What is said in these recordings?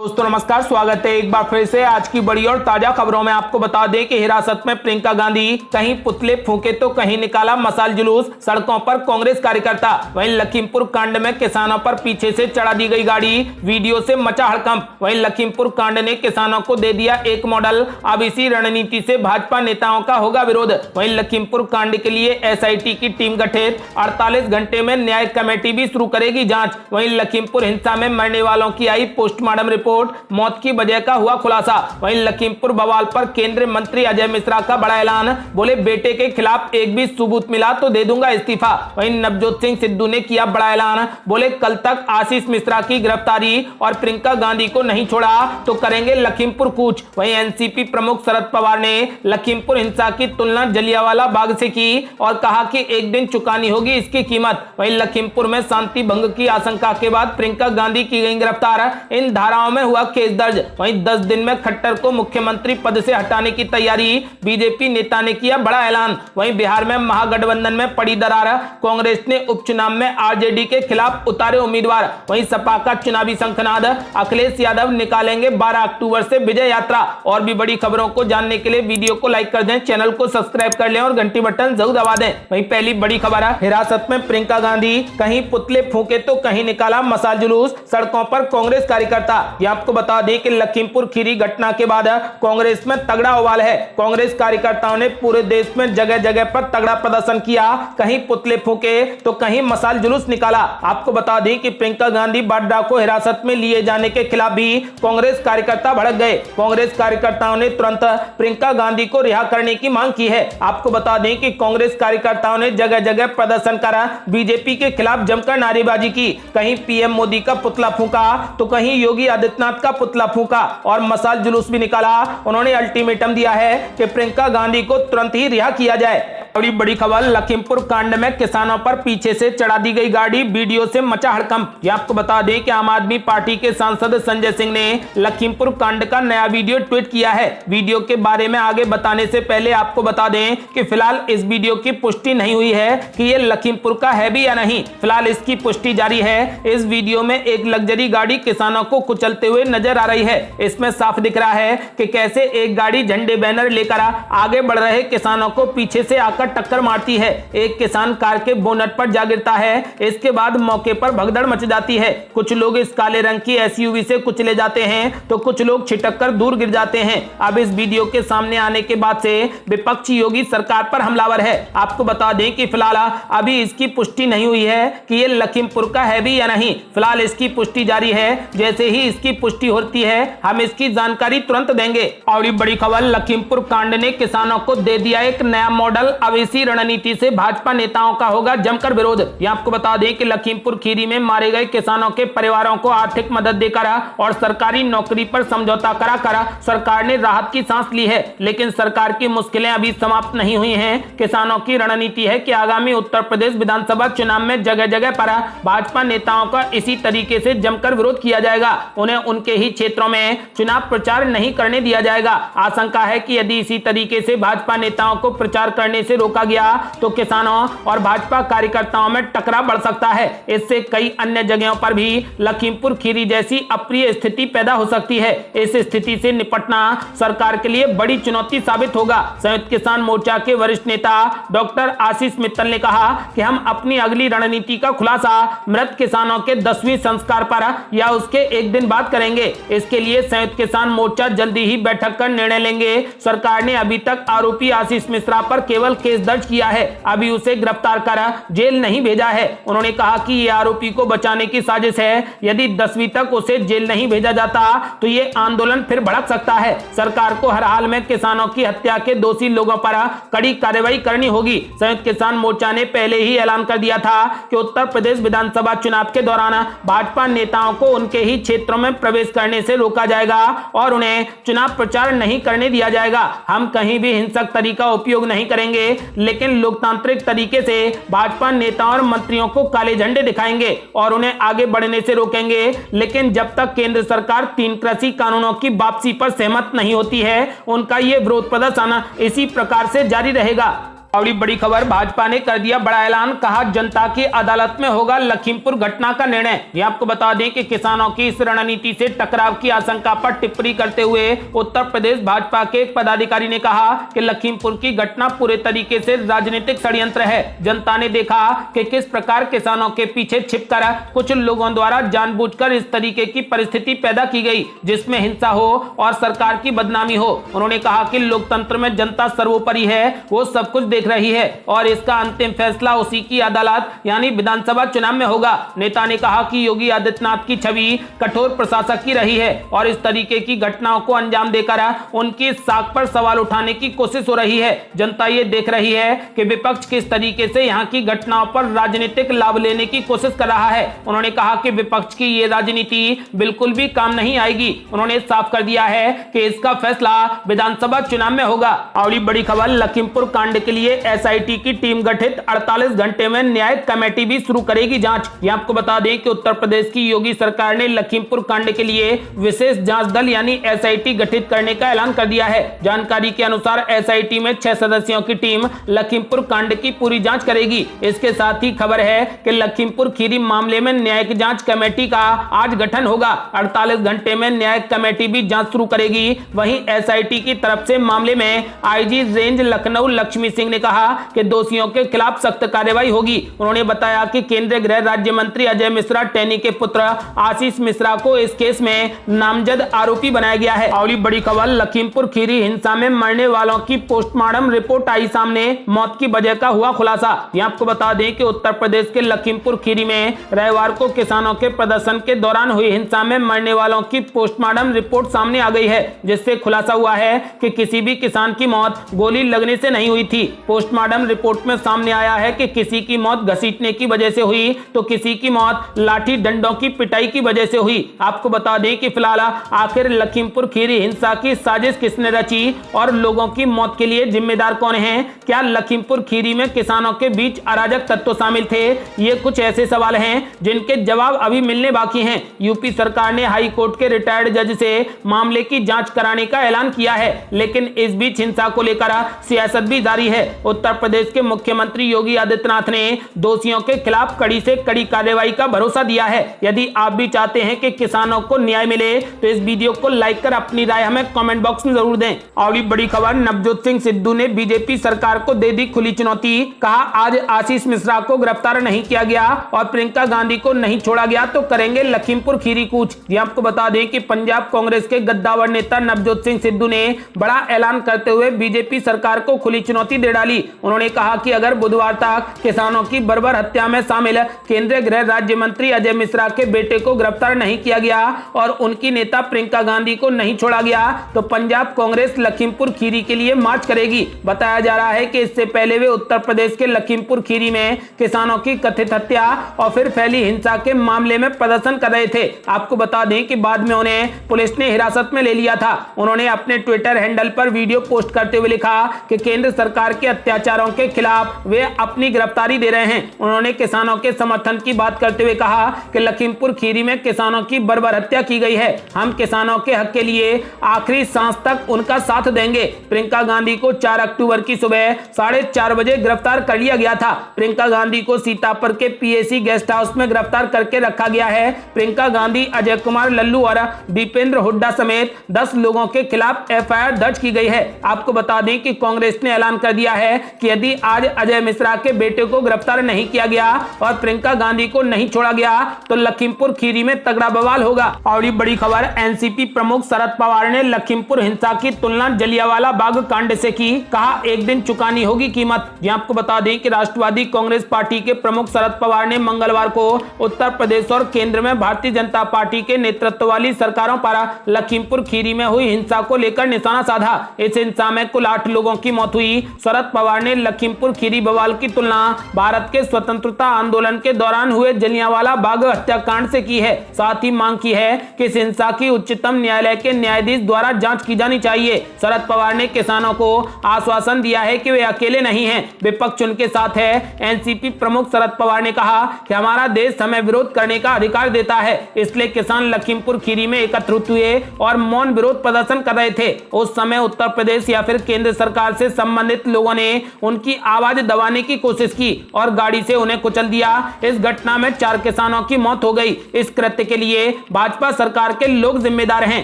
दोस्तों नमस्कार, स्वागत है एक बार फिर से आज की बड़ी और ताजा खबरों में। आपको बता दें कि हिरासत में प्रियंका गांधी, कहीं पुतले फूंके तो कहीं निकाला मशाल जुलूस, सड़कों पर कांग्रेस कार्यकर्ता। वहीं लखीमपुर कांड में किसानों पर पीछे से चढ़ा दी गई गाड़ी, वीडियो से मचा हड़कंप। वहीं लखीमपुर कांड ने किसानों को दे दिया एक मॉडल, अब इसी रणनीति से भाजपा नेताओं का होगा विरोध। वहीं लखीमपुर कांड के लिए एसआईटी की टीम गठित, 48 घंटे में न्यायिक कमेटी भी शुरू करेगी जांच। वहीं लखीमपुर हिंसा में मरने वालों की आई पोस्टमार्टम रिपोर्ट, मौत की वजह का हुआ खुलासा। वहीं लखीमपुर बवाल पर केंद्रीय मंत्री अजय मिश्रा का बड़ा ऐलान, बोले बेटे के खिलाफ एक भी सबूत मिला तो दे दूंगा इस्तीफा। वहीं नवजोत सिंह सिद्धू ने किया बड़ा ऐलान, बोले कल तक आशीष मिश्रा की गिरफ्तारी और प्रियंका गांधी को नहीं छोड़ा तो करेंगे लखीमपुर कूच। वहीं एनसीपी प्रमुख शरद पवार ने लखीमपुर हिंसा की तुलना जलियांवाला बाग से की और कहा कि एक दिन चुकानी होगी इसकी कीमत। वहीं लखीमपुर में शांति भंग की आशंका के बाद प्रियंका गांधी की गई गिरफ्तार, इन धाराओं में हुआ केस दर्ज। वहीं 10 दिन में खट्टर को मुख्यमंत्री पद से हटाने की तैयारी, बीजेपी नेता ने किया बड़ा ऐलान। वहीं बिहार में महागठबंधन में पड़ी दरार, कांग्रेस ने उपचुनाव में आरजेडी के खिलाफ उतारे उम्मीदवार। वहीं सपा का चुनावी शंखनाद, अखिलेश यादव निकालेंगे 12 अक्टूबर से विजय यात्रा। और भी बड़ी खबरों को जानने के लिए वीडियो को लाइक कर दें, चैनल को सब्सक्राइब कर लें और घंटी बटन जरूर दबा दें। वहीं पहली बड़ी खबर है, हिरासत में प्रियंका गांधी, कहीं पुतले फूंके तो कहीं निकाला मशाल जुलूस, सड़कों पर कांग्रेस कार्यकर्ता। आपको बता दें कि लखीमपुर खीरी घटना के बाद कांग्रेस में तगड़ा उबाल है। कांग्रेस कार्यकर्ताओं ने पूरे देश में जगह जगह पर तगड़ा प्रदर्शन किया, कहीं पुतले फूंके तो कहीं मशाल जुलूस निकाला। आपको बता दें कि प्रियंका गांधी वाड्रा को हिरासत में लिए जाने के खिलाफ भी कांग्रेस कार्यकर्ता भड़क गए। कांग्रेस कार्यकर्ताओं ने तुरंत प्रियंका गांधी को रिहा करने की मांग की है। आपको बता दें कि कांग्रेस कार्यकर्ताओं ने जगह जगह प्रदर्शन करा, बीजेपी के खिलाफ जमकर नारेबाजी की, कहीं पीएम मोदी का पुतला फूंका तो कहीं योगी आदित्यनाथ का पुतला फूंका और मशाल जुलूस भी निकाला। उन्होंने अल्टीमेटम दिया है कि प्रियंका गांधी को तुरंत ही रिहा किया जाए। बड़ी खबर, लखीमपुर कांड में किसानों पर पीछे से चढ़ा दी गई गाड़ी, वीडियो से मचा हड़कंप। ये आपको बता दें कि आम आदमी पार्टी के सांसद संजय सिंह ने लखीमपुर कांड का नया वीडियो ट्वीट किया है। वीडियो के बारे में आगे बताने से पहले आपको बता दें कि फिलहाल इस वीडियो की पुष्टि नहीं हुई है कि ये लखीमपुर का है भी या नहीं। फिलहाल इसकी पुष्टि जारी है। इस वीडियो में एक लग्जरी गाड़ी किसानों को कुचलते हुए नजर आ रही है। इसमें साफ दिख रहा है कि कैसे एक गाड़ी झंडे बैनर लेकर आगे बढ़ रहे किसानों को पीछे से आकर टक्कर मारती है। एक किसान कार के बोनट पर जा गिरता है, इसके बाद मौके पर भगदड़ मच जाती है। कुछ लोग इस काले रंग की एसयूवी से कुचले जाते हैं तो कुछ लोग छिटक कर दूर गिर जाते हैं। अब इस वीडियो के सामने आने के बाद से विपक्षी योगी सरकार पर हमलावर है। आपको बता दें कि फिलहाल अभी इसकी पुष्टि नहीं हुई है कि ये लखीमपुर का है भी या नहीं। फिलहाल इसकी पुष्टि जारी है, जैसे ही इसकी पुष्टि होती है हम इसकी जानकारी तुरंत देंगे। और बड़ी खबर, लखीमपुर कांड ने किसानों को दे दिया एक नया मॉडल, अब इसी रणनीति से भाजपा नेताओं का होगा जमकर विरोध। ये आपको बता दें कि लखीमपुर खीरी में मारे गए किसानों के परिवारों को आर्थिक मदद देकर और सरकारी नौकरी पर समझौता कराकर सरकार ने राहत की सांस ली है। लेकिन सरकार की मुश्किलें अभी समाप्त नहीं हुई हैं। किसानों की रणनीति है कि आगामी उत्तर प्रदेश विधानसभा चुनाव में जगह जगह पर भाजपा नेताओं का इसी तरीके से जमकर विरोध किया जाएगा। उन्हें उनके ही क्षेत्रों में चुनाव प्रचार नहीं करने दिया जाएगा। आशंका है कि यदि इसी तरीके से भाजपा नेताओं को प्रचार करने से रोका गया तो किसानों और भाजपा कार्यकर्ताओं में टकराव बढ़ सकता है। इससे कई अन्य जगहों पर भी लखीमपुर खीरी जैसी अप्रिय स्थिति पैदा हो सकती है। इस स्थिति से निपटना सरकार के लिए बड़ी चुनौती साबित होगा। संयुक्त किसान मोर्चा के वरिष्ठ नेता डॉक्टर आशीष मित्तल ने कहा कि हम अपनी अगली रणनीति का खुलासा मृत किसानों के 10वीं संस्कार पर या उसके एक दिन बाद करेंगे। इसके लिए संयुक्त किसान मोर्चा जल्दी ही बैठक कर निर्णय लेंगे। सरकार ने अभी तक आरोपी आशीष मिश्रा पर केवल केस दर्ज किया है, अभी उसे गिरफ्तार कर जेल नहीं भेजा है। उन्होंने कहा कि ये आरोपी को बचाने की साजिश है। यदि 10वीं तक उसे जेल नहीं भेजा जाता तो ये आंदोलन फिर भड़क सकता है। सरकार को हर हाल में किसानों की हत्या के दोषी लोगों पर कड़ी कार्रवाई करनी होगी। संयुक्त किसान मोर्चा ने पहले ही ऐलान कर दिया था कि उत्तर प्रदेश विधानसभा चुनाव के दौरान भाजपा नेताओं को उनके ही क्षेत्रों में प्रवेश करने से रोका जाएगा और उन्हें चुनाव प्रचार नहीं करने दिया जाएगा। हम कहीं भी हिंसक तरीका उपयोग नहीं करेंगे, लेकिन लोकतांत्रिक तरीके से भाजपा नेताओं और मंत्रियों को काले झंडे दिखाएंगे और उन्हें आगे बढ़ने से रोकेंगे। लेकिन जब तक केंद्र सरकार 3 कृषि कानूनों की वापसी पर सहमत नहीं होती है, उनका यह विरोध प्रदर्शन इसी प्रकार से जारी रहेगा। और बड़ी खबर, भाजपा ने कर दिया बड़ा ऐलान, कहा जनता की अदालत में होगा लखीमपुर घटना का निर्णय। ये आपको बता दें कि किसानों की इस रणनीति से टकराव की आशंका पर टिप्पणी करते हुए उत्तर प्रदेश भाजपा के एक पदाधिकारी ने कहा कि लखीमपुर की घटना पूरे तरीके से राजनीतिक षड्यंत्र है। जनता ने देखा कि किस प्रकार किसानों के पीछे छिपकर कुछ लोगों द्वारा जानबूझकर इस तरीके की परिस्थिति पैदा की गई जिसमें हिंसा हो और सरकार की बदनामी हो। उन्होंने कहा कि लोकतंत्र में जनता सर्वोपरि है, वो सब कुछ देख रही है और इसका अंतिम फैसला उसी की अदालत यानी विधानसभा चुनाव में होगा। नेता ने कहा कि योगी आदित्यनाथ की छवि कठोर प्रशासक की रही है और इस तरीके की घटनाओं को अंजाम देकर उनकी साख पर सवाल उठाने की कोशिश हो रही है। जनता ये देख रही है कि विपक्ष किस तरीके से यहाँ की घटनाओं पर राजनीतिक लाभ लेने की कोशिश कर रहा है। उन्होंने कहा कि विपक्ष की ये राजनीति बिल्कुल भी काम नहीं आएगी। उन्होंने साफ कर दिया है कि इसका फैसला विधानसभा चुनाव में होगा। और बड़ी खबर, लखीमपुर कांड के लिए एसआईटी की टीम गठित, 48 घंटे में न्यायिक कमेटी भी शुरू करेगी जांच। ये आपको बता दें कि उत्तर प्रदेश की योगी सरकार ने लखीमपुर कांड के लिए विशेष जांच दल यानी एसआईटी गठित करने का ऐलान कर दिया है। जानकारी के अनुसार एसआईटी में 6 सदस्यों की टीम लखीमपुर कांड की पूरी जांच करेगी। इसके साथ ही खबर है कि लखीमपुर खीरी मामले में न्यायिक जांच कमेटी का आज गठन होगा। 48 घंटे में न्यायिक कमेटी भी जांच शुरू करेगी। वहीं एसआईटी की तरफ से मामले में आईजी रेंज लखनऊ लक्ष्मी सिंह ने कहा कि दोषियों के खिलाफ सख्त कार्रवाई होगी। उन्होंने बताया कि केंद्रीय गृह राज्य मंत्री अजय मिश्रा टैनी के पुत्र आशीष मिश्रा को इस केस में नामजद आरोपी बनाया गया है। और बड़ी खबर, लखीमपुर खीरी हिंसा में मरने वालों की पोस्टमार्टम रिपोर्ट आई सामने, मौत की वजह का हुआ खुलासा। यह आपको बता दें कि उत्तर प्रदेश के लखीमपुर खीरी में रविवार को किसानों के प्रदर्शन के दौरान हुई हिंसा में मरने वालों की पोस्टमार्टम रिपोर्ट सामने आ गई है, जिससे खुलासा हुआ है कि किसी भी किसान की मौत गोली लगने से नहीं हुई थी। पोस्टमार्टम रिपोर्ट में सामने आया है कि किसी की मौत घसीटने की वजह से हुई तो किसी की मौत लाठी डंडों की पिटाई की वजह से हुई। आपको बता दें कि फिलहाल आखिर लखीमपुर खीरी हिंसा की साजिश किसने रची और लोगों की मौत के लिए जिम्मेदार कौन है? क्या लखीमपुर खीरी में किसानों के बीच अराजक तत्व शामिल थे? ये कुछ ऐसे सवाल हैं जिनके जवाब अभी मिलने बाकी हैं। यूपी सरकार ने हाई कोर्ट के रिटायर्ड जज से मामले की जांच कराने का ऐलान किया है, लेकिन इस बीच हिंसा को लेकर सियासत भी जारी है। उत्तर प्रदेश के मुख्यमंत्री योगी आदित्यनाथ ने दोषियों के खिलाफ कड़ी से कड़ी कार्रवाई का भरोसा दिया है। यदि आप भी चाहते हैं कि किसानों को न्याय मिले तो इस वीडियो को लाइक कर अपनी राय हमें कमेंट बॉक्स में जरूर दें। और बड़ी खबर, नवजोत सिंह सिद्धू ने बीजेपी सरकार को दे दी खुली चुनौती, कहा आज आशीष मिश्रा को गिरफ्तार नहीं किया गया और प्रियंका गांधी को नहीं छोड़ा गया तो करेंगे लखीमपुर खीरी कूच। ये आपको बता दें कि पंजाब कांग्रेस के गद्दावर नेता नवजोत सिंह सिद्धू ने बड़ा ऐलान करते हुए बीजेपी सरकार को खुली चुनौती दे डाली। उन्होंने कहा कि अगर बुधवार तक किसानों की बर्बर हत्या में शामिल केंद्रीय गृह राज्य मंत्री अजय मिश्रा के बेटे को गिरफ्तार नहीं किया गया और उनकी नेता प्रियंका गांधी को नहीं छोड़ा गया तो पंजाब कांग्रेस लखीमपुर खीरी के लिए मार्च करेगी। बताया जा रहा है कि इससे पहले वे उत्तर प्रदेश के लखीमपुर खीरी में किसानों की कथित हत्या और फिर फैली हिंसा के मामले में प्रदर्शन कर रहे थे। आपको बता दें कि बाद में उन्हें पुलिस ने हिरासत में ले लिया था। उन्होंने अपने ट्विटर हैंडल पर वीडियो पोस्ट करते हुए लिखा कि केंद्र सरकार के अत्याचारों के खिलाफ वे अपनी गिरफ्तारी दे रहे हैं। उन्होंने किसानों के समर्थन की बात करते हुए कहा कि लखीमपुर खीरी में किसानों की बर्बर हत्या की गई है। हम किसानों के हक के लिए आखिरी सांस तक उनका साथ देंगे। प्रियंका गांधी को 4 अक्टूबर की सुबह 4:30 बजे गिरफ्तार कर लिया गया था। प्रियंका गांधी को सीतापुर के पीएसी गेस्ट हाउस में गिरफ्तार करके रखा गया है। प्रियंका गांधी, अजय कुमार लल्लू और दीपेंद्र हुड्डा समेत 10 लोगों के खिलाफ एफआईआर दर्ज की गई है। आपको बता दें कि कांग्रेस ने ऐलान कर दिया है कि यदि आज अजय मिश्रा के बेटे को गिरफ्तार नहीं किया गया और प्रियंका गांधी को नहीं छोड़ा गया तो लखीमपुर खीरी में तगड़ा बवाल होगा। और बड़ी खबर, एनसीपी प्रमुख शरद पवार ने लखीमपुर हिंसा की तुलना जलियांवाला बाग कांड से की, कहा एक दिन चुकानी होगी कीमत। यहां आपको बता दें कि राष्ट्रवादी कांग्रेस पार्टी के प्रमुख शरद पवार ने मंगलवार को उत्तर प्रदेश और केंद्र में भारतीय जनता पार्टी के नेतृत्व वाली सरकारों पर लखीमपुर खीरी में हुई हिंसा को लेकर निशाना साधा। इस हिंसा में कुल 8 लोगों की मौत हुई। शरद पवार ने लखीमपुर खीरी बवाल की तुलना भारत के स्वतंत्रता आंदोलन के दौरान हुए जलियांवाला बाग हत्याकांड से की है। साथ ही मांग की है कि इस हिंसा की उच्चतम न्यायालय के न्यायाधीश द्वारा जांच की जानी चाहिए। शरद पवार ने किसानों को आश्वासन दिया है कि वे अकेले नहीं हैं, विपक्ष उनके साथ है। एनसीपी प्रमुख शरद पवार ने कहा कि हमारा देश हमें विरोध करने का अधिकार देता है, इसलिए किसान लखीमपुर खीरी में एकत्रित हुए और मौन विरोध प्रदर्शन कर रहे थे। उस समय उत्तर प्रदेश या फिर केंद्र सरकार से संबंधित लोगों ने ने उनकी आवाज दबाने की कोशिश की और गाड़ी से उन्हें कुचल दिया। इस घटना में 4 किसानों की मौत हो गई। इस कृत्य के लिए भाजपा सरकार के लोग जिम्मेदार हैं।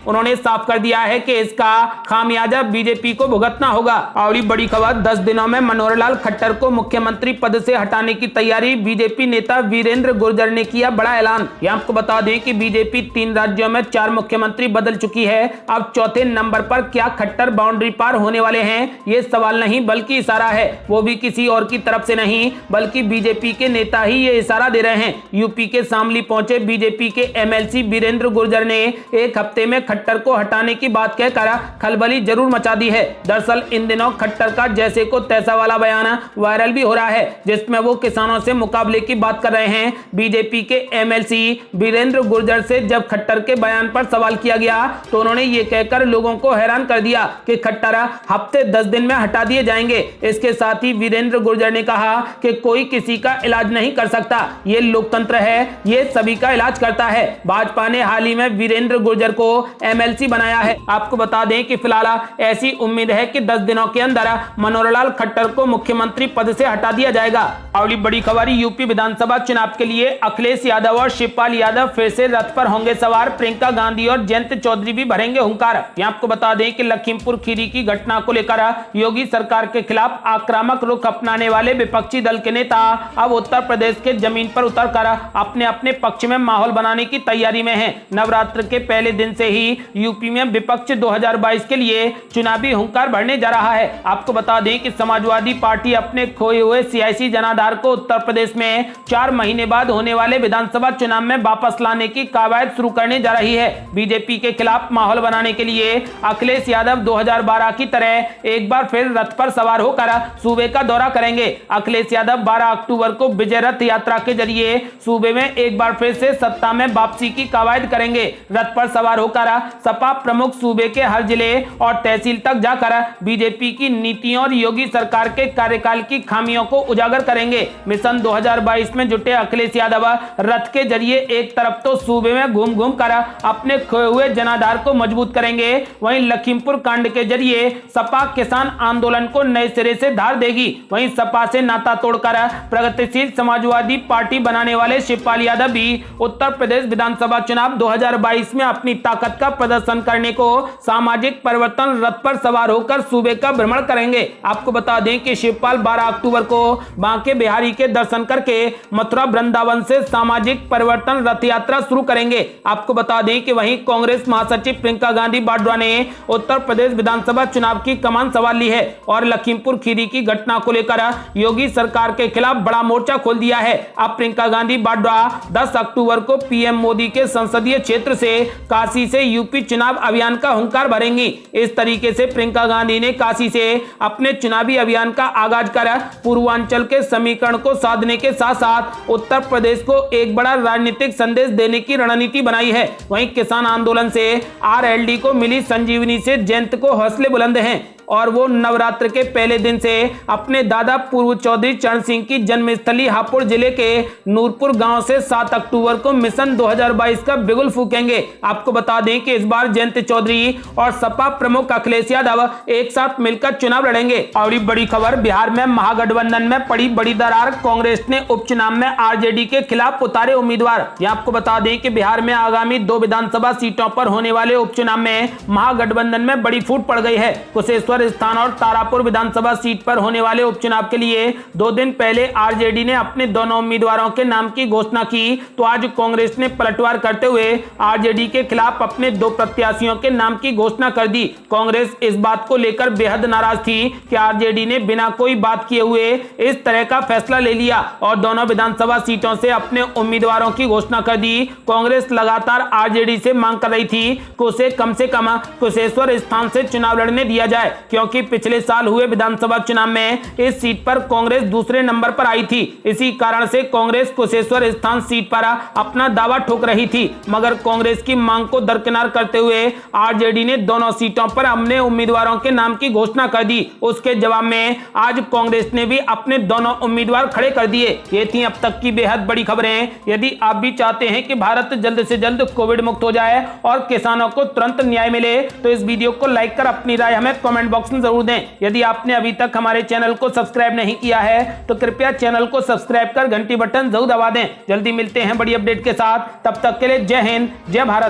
उन्होंने साफ कर दिया है कि इसका खामियाजा बीजेपी को भुगतना होगा। और बड़ी खबर, 10 दिनों में मनोहर लाल खट्टर को मुख्यमंत्री पद से हटाने की तैयारी। बीजेपी नेता वीरेंद्र गुर्जर ने किया बड़ा ऐलान। यह आपको बता दें कि बीजेपी 3 राज्यों में 4 मुख्यमंत्री बदल चुकी है। अब चौथे नंबर पर क्या खट्टर बाउंड्री पार होने वाले हैं? ये सवाल नहीं बल्कि इशारा है, वो भी किसी और की तरफ से नहीं बल्कि बीजेपी के नेता ही ये इशारा दे रहे हैं। यूपी के शामली पहुंचे बीजेपी के एमएलसी वीरेंद्र गुर्जर ने एक हफ्ते में खट्टर को हटाने की बात कहकर खलबली जरूर मचा दी है। दरअसल इन दिनों खट्टर का जैसे को तैसा वाला बयान वायरल भी हो रहा है, जिसमें वो किसानों से मुकाबले की बात कर रहे हैं। बीजेपी के एमएलसी वीरेंद्र गुर्जर से जब खट्टर के बयान पर सवाल किया गया तो उन्होंने ये कहकर लोगों को हैरान कर दिया कि खट्टर हफ्ते 10 दिन में हटा दिए जाएंगे। इसके साथ ही वीरेंद्र गुर्जर ने कहा कि कोई किसी का इलाज नहीं कर सकता, ये लोकतंत्र है, ये सभी का इलाज करता है। भाजपा ने हाल ही में वीरेंद्र गुर्जर को एमएलसी बनाया है। आपको बता दें कि फिलहाल ऐसी उम्मीद है कि 10 दिनों के अंदर मनोहर लाल खट्टर को मुख्यमंत्री पद से हटा दिया जाएगा। अगली बड़ी खबर, यूपी विधानसभा चुनाव के लिए अखिलेश यादव और शिवपाल यादव फिर से रथ पर होंगे सवार। प्रियंका गांधी और जयंत चौधरी भी भरेंगे हुंकार। आपको बता दें कि लखीमपुर खीरी की घटना को लेकर योगी सरकार के खिलाफ आक्रामक रुख अपनाने वाले विपक्षी दल के नेता अब उत्तर प्रदेश के जमीन पर उतरकर अपने अपने पक्ष में माहौल बनाने की तैयारी में हैं। नवरात्र के पहले दिन से ही यूपी में विपक्ष 2022 के लिए चुनावी हुंकार भरने जा रहा है। आपको बता दें कि समाजवादी पार्टी अपने खोए हुए सियासी जनाधार को उत्तर प्रदेश में 4 महीने बाद होने वाले विधानसभा चुनाव में वापस लाने की कवायद शुरू करने जा रही है। बीजेपी के खिलाफ माहौल बनाने के लिए अखिलेश यादव 2012 की तरह एक बार फिर रथ पर सवार होकर सूबे का दौरा करेंगे। अखिलेश यादव 12 अक्टूबर को विजय रथ यात्रा के जरिए सूबे में एक बार फिर से सत्ता में वापसी की कवायद करेंगे। रथ पर सवार होकर सपा प्रमुख सूबे के हर जिले और तहसील तक जाकर बीजेपी की नीतियों और योगी सरकार के कार्यकाल की खामियों को उजागर करेंगे। मिशन 2022 में जुटे अखिलेश यादव रथ के जरिए एक तरफ तो सूबे में घूम घूम कर अपने खोए हुए जनाधार को मजबूत करेंगे, वहीं लखीमपुर कांड के जरिए सपा किसान आंदोलन को नए सिरे से धार देगी। वहीं सपा से नाता तोड़कर प्रगतिशील समाजवादी पार्टी बनाने वाले शिवपाल यादव भी उत्तर प्रदेश विधानसभा चुनाव 2022 में अपनी ताकत का प्रदर्शन करने को सामाजिक परिवर्तन रथ पर सवार होकर सूबे का भ्रमण करेंगे। आपको बता दें कि शिवपाल 12 अक्टूबर को बांके बिहारी के दर्शन करके मथुरा वृंदावन से सामाजिक परिवर्तन रथ यात्रा शुरू करेंगे। आपको बता दें कि वहीं कांग्रेस महासचिव प्रियंका गांधी वाड्रा ने उत्तर प्रदेश विधानसभा चुनाव की कमान संभाल ली है और लखीमपुर खीरी की घटना को लेकर योगी सरकार के खिलाफ बड़ा मोर्चा खोल दिया है। अब प्रियंका गांधी वाड्रा 10 अक्टूबर को पीएम मोदी के संसदीय क्षेत्र से काशी से यूपी चुनाव अभियान का हुंकार भरेंगी। इस तरीके से प्रियंका गांधी ने काशी से अपने चुनावी अभियान का आगाज कर पूर्वांचल के समीकरण को साधने के साथ साथ उत्तर प्रदेश को एक बड़ा राजनीतिक संदेश देने की रणनीति बनाई है। वहीं किसान आंदोलन से आरएलडी को मिली संजीवनी से जयंत को हौसले बुलंद हैं और वो नवरात्र के पहले दिन से अपने दादा पूर्व चौधरी चरण सिंह की जन्मस्थली हापुड़ जिले के नूरपुर गांव से 7 अक्टूबर को मिशन 2022 का बिगुल फूकेंगे। आपको बता दें कि इस बार जयंत चौधरी और सपा प्रमुख अखिलेश यादव एक साथ मिलकर चुनाव लड़ेंगे। और बड़ी खबर, बिहार में महागठबंधन में पड़ी बड़ी दरार। कांग्रेस ने उपचुनाव में आरजेडी के खिलाफ उतारे उम्मीदवार। यह आपको बता दें कि बिहार में आगामी 2 विधानसभा सीटों पर होने वाले उपचुनाव में महागठबंधन में बड़ी फूट पड़ गई है। कुशेश्वर स्थान और तारापुर विधानसभा सीट पर होने वाले उपचुनाव के लिए 2 दिन पहले आरजेडी ने अपने दोनों उम्मीदवारों के नाम की घोषणा की, तो आज कांग्रेस ने पलटवार करते हुए आरजेडी के खिलाफ अपने 2 प्रत्याशियों के नाम की घोषणा कर दी। कांग्रेस इस बात को लेकर बेहद नाराज थी कि आरजेडी ने बिना कोई बात किए हुए इस तरह का फैसला ले लिया और दोनों विधानसभा सीटों से अपने उम्मीदवारों की घोषणा कर दी। कांग्रेस लगातार आरजेडी से मांग कर रही थी कि उसे कम से कम कुशेश्वर स्थान से चुनाव लड़ने दिया जाए, क्योंकि पिछले साल हुए विधानसभा चुनाव में इस सीट पर कांग्रेस दूसरे नंबर पर आई थी। इसी कारण से कांग्रेस कुशेश्वर स्थान सीट पर अपना दावा ठोक रही थी, मगर कांग्रेस की मांग को दरकिनार करते हुए आरजेडी ने दोनों सीटों पर अपने उम्मीदवारों के नाम की घोषणा कर दी। उसके जवाब में आज कांग्रेस ने भी अपने दोनों उम्मीदवार खड़े कर दिए। ये थी अब तक की बेहद बड़ी खबरें। यदि आप भी चाहते हैं कि भारत जल्द से जल्द कोविड मुक्त हो जाए और किसानों को तुरंत न्याय मिले, तो इस वीडियो को लाइक कर अपनी राय हमें कमेंट बॉक्स बॉक्स में जरूर दें। यदि आपने अभी तक हमारे चैनल को सब्सक्राइब नहीं किया है तो कृपया चैनल को सब्सक्राइब कर घंटी बटन जरूर दबा दें। जल्दी मिलते हैं बड़ी अपडेट के साथ, तब तक के लिए जय हिंद, जय भारत।